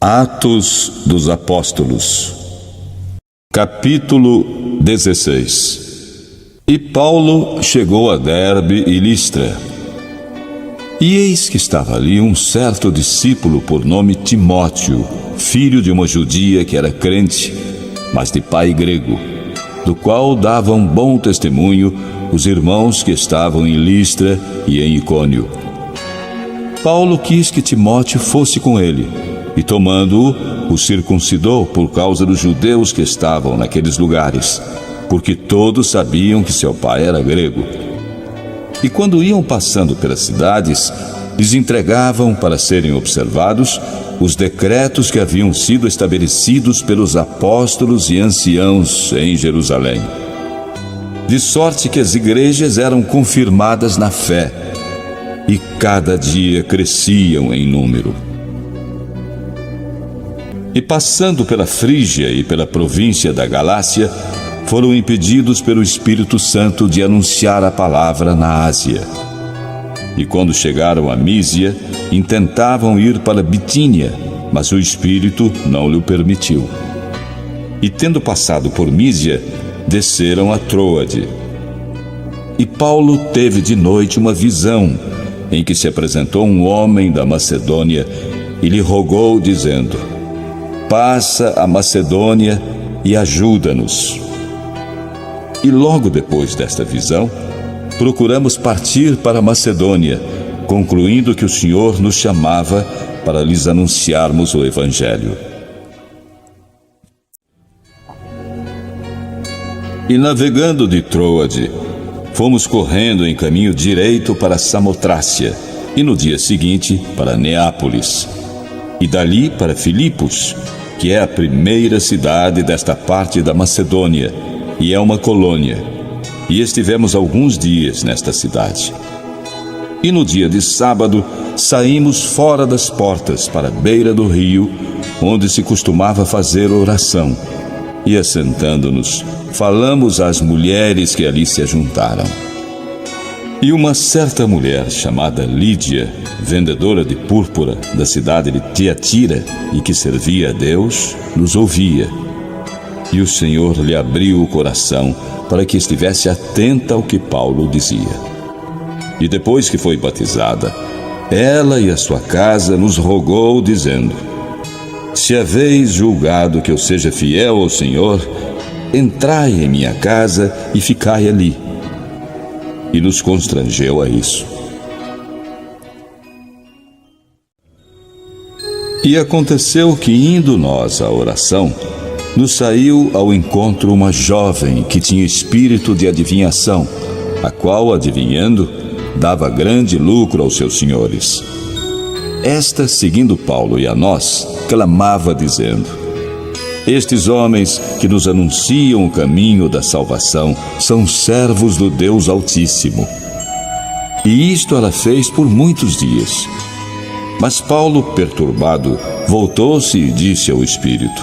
Atos dos Apóstolos, capítulo 16. E Paulo chegou a Derbe e Listra. E eis que estava ali um certo discípulo por nome Timóteo, filho de uma judia que era crente, mas de pai grego, do qual davam bom testemunho os irmãos que estavam em Listra e em Icônio. Paulo quis que Timóteo fosse com ele, e tomando-o, o circuncidou por causa dos judeus que estavam naqueles lugares, porque todos sabiam que seu pai era grego. E quando iam passando pelas cidades, lhes entregavam para serem observados os decretos que haviam sido estabelecidos pelos apóstolos e anciãos em Jerusalém. De sorte que as igrejas eram confirmadas na fé, e cada dia cresciam em número. E passando pela Frígia e pela província da Galácia, foram impedidos pelo Espírito Santo de anunciar a palavra na Ásia. E quando chegaram a Mísia, intentavam ir para Bitínia, mas o Espírito não lhe permitiu. E tendo passado por Mísia, desceram a Troade. E Paulo teve de noite uma visão, em que se apresentou um homem da Macedônia e lhe rogou, dizendo: passa a Macedônia e ajuda-nos. E logo depois desta visão, procuramos partir para a Macedônia, concluindo que o Senhor nos chamava para lhes anunciarmos o Evangelho. E navegando de Troade, fomos correndo em caminho direito para Samotrácia, e no dia seguinte para Neápolis, e dali para Filipos, que é a primeira cidade desta parte da Macedônia, e é uma colônia, e estivemos alguns dias nesta cidade. E no dia de sábado, saímos fora das portas para a beira do rio, onde se costumava fazer oração, e assentando-nos, falamos às mulheres que ali se ajuntaram. E uma certa mulher chamada Lídia, vendedora de púrpura da cidade de Tiatira e que servia a Deus, nos ouvia. E o Senhor lhe abriu o coração para que estivesse atenta ao que Paulo dizia. E depois que foi batizada, ela e a sua casa nos rogou, dizendo: se haveis julgado que eu seja fiel ao Senhor, entrai em minha casa e ficai ali. E nos constrangeu a isso. E aconteceu que, indo nós à oração, nos saiu ao encontro uma jovem que tinha espírito de adivinhação, a qual, adivinhando, dava grande lucro aos seus senhores. Esta, seguindo Paulo e a nós, clamava dizendo: estes homens que nos anunciam o caminho da salvação são servos do Deus Altíssimo. E isto ela fez por muitos dias. Mas Paulo, perturbado, voltou-se e disse ao Espírito: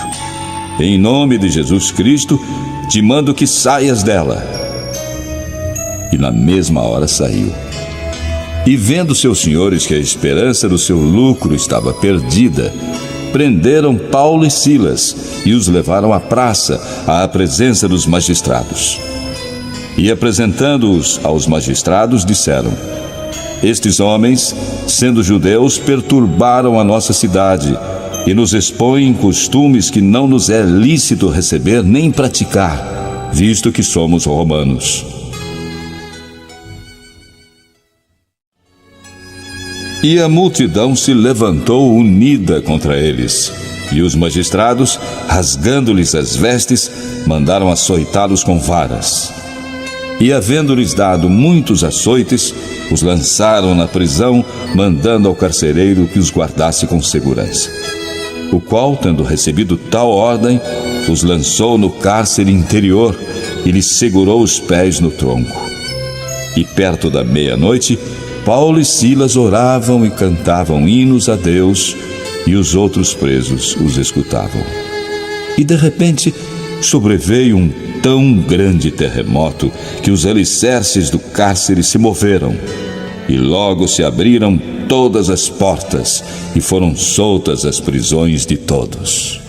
em nome de Jesus Cristo, te mando que saias dela. E na mesma hora saiu. E vendo seus senhores que a esperança do seu lucro estava perdida, prenderam Paulo e Silas e os levaram à praça, à presença dos magistrados. E apresentando-os aos magistrados, disseram: estes homens, sendo judeus, perturbaram a nossa cidade e nos expõem costumes que não nos é lícito receber nem praticar, visto que somos romanos. E a multidão se levantou unida contra eles, e os magistrados, rasgando-lhes as vestes, mandaram açoitá-los com varas. E havendo-lhes dado muitos açoites, os lançaram na prisão, mandando ao carcereiro que os guardasse com segurança. O qual, tendo recebido tal ordem, os lançou no cárcere interior e lhes segurou os pés no tronco. E perto da meia-noite, Paulo e Silas oravam e cantavam hinos a Deus, e os outros presos os escutavam. E de repente sobreveio um tão grande terremoto que os alicerces do cárcere se moveram, e logo se abriram todas as portas e foram soltas as prisões de todos.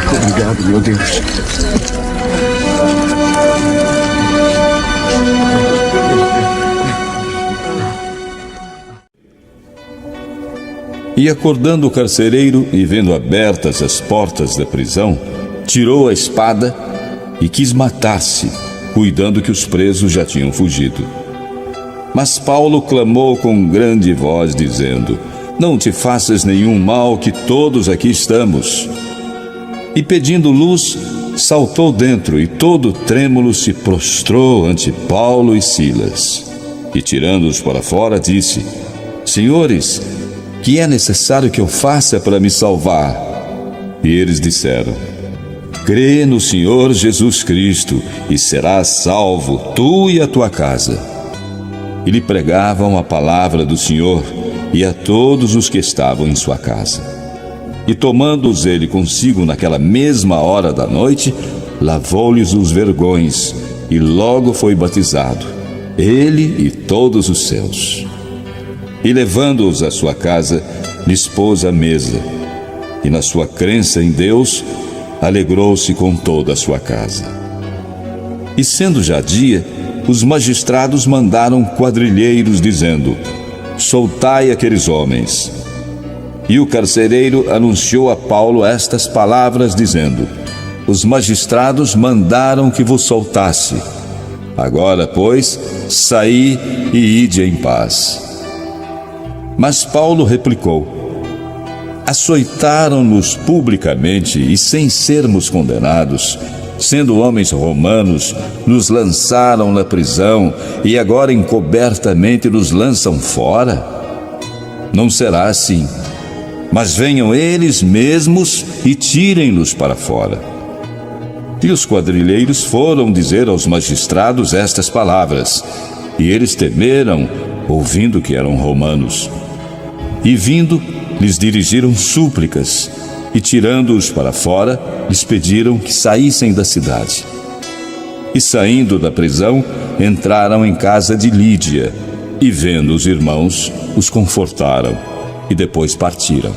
Obrigado, meu Deus. E acordando o carcereiro e vendo abertas as portas da prisão, tirou a espada e quis matar-se, cuidando que os presos já tinham fugido. Mas Paulo clamou com grande voz, dizendo: Não te faças nenhum mal, que todos aqui estamos. E pedindo luz, saltou dentro e todo trêmulo se prostrou ante Paulo e Silas. E tirando-os para fora, disse: Senhores, que é necessário que eu faça para me salvar? E eles disseram: Crê no Senhor Jesus Cristo e serás salvo, tu e a tua casa. E lhe pregavam a palavra do Senhor e a todos os que estavam em sua casa. E tomando-os ele consigo naquela mesma hora da noite, lavou-lhes os vergões, e logo foi batizado, ele e todos os seus. E levando-os à sua casa, lhes pôs a mesa, e na sua crença em Deus, alegrou-se com toda a sua casa. E sendo já dia, os magistrados mandaram quadrilheiros, dizendo: Soltai aqueles homens. E o carcereiro anunciou a Paulo estas palavras, dizendo: Os magistrados mandaram que vos soltasse. Agora, pois, saí e ide em paz. Mas Paulo replicou: Açoitaram-nos publicamente e sem sermos condenados, sendo homens romanos, nos lançaram na prisão e agora encobertamente nos lançam fora? Não será assim. Mas venham eles mesmos e tirem-nos para fora. E os quadrilheiros foram dizer aos magistrados estas palavras, e eles temeram, ouvindo que eram romanos. E vindo, lhes dirigiram súplicas, e tirando-os para fora, lhes pediram que saíssem da cidade. E saindo da prisão, entraram em casa de Lídia, e vendo os irmãos, os confortaram. E depois partiram.